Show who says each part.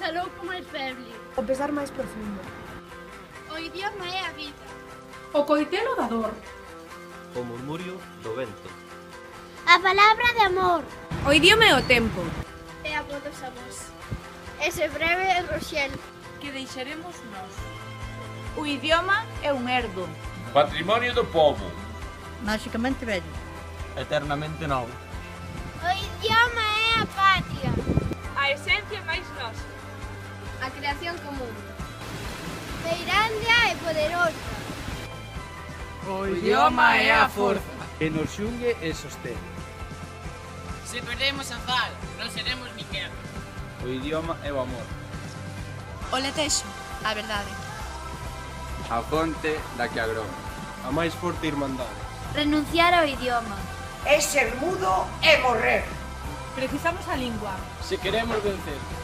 Speaker 1: salouco máis feble.
Speaker 2: O pesar máis profundo.
Speaker 1: O idioma é a vida.
Speaker 3: O coitelo da dor.
Speaker 4: O murmurio do vento.
Speaker 1: A palabra de amor.
Speaker 5: O idioma é o tempo.
Speaker 1: É a voz dos avós. Ese breve Roxel.
Speaker 5: Que deixaremos nós. O idioma é un herdo.
Speaker 6: Patrimonio do povo.
Speaker 7: Máxicamente vello.
Speaker 4: Eternamente novo.
Speaker 1: O idioma é a patria.
Speaker 5: A esencia máis nosa.
Speaker 1: A creación común. Feirandia é poderosa.
Speaker 7: O idioma é a forza.
Speaker 8: Que nos xungue e sostén.
Speaker 9: Se perdemos a fala, non seremos ninguén.
Speaker 8: O idioma é o amor.
Speaker 5: O letexo, a verdade.
Speaker 8: A fonte da que agroma.
Speaker 4: A máis forte irmandade.
Speaker 1: Renunciar ao idioma.
Speaker 10: É ser mudo e morrer.
Speaker 5: Precisamos a lingua.
Speaker 8: Se queremos vencer.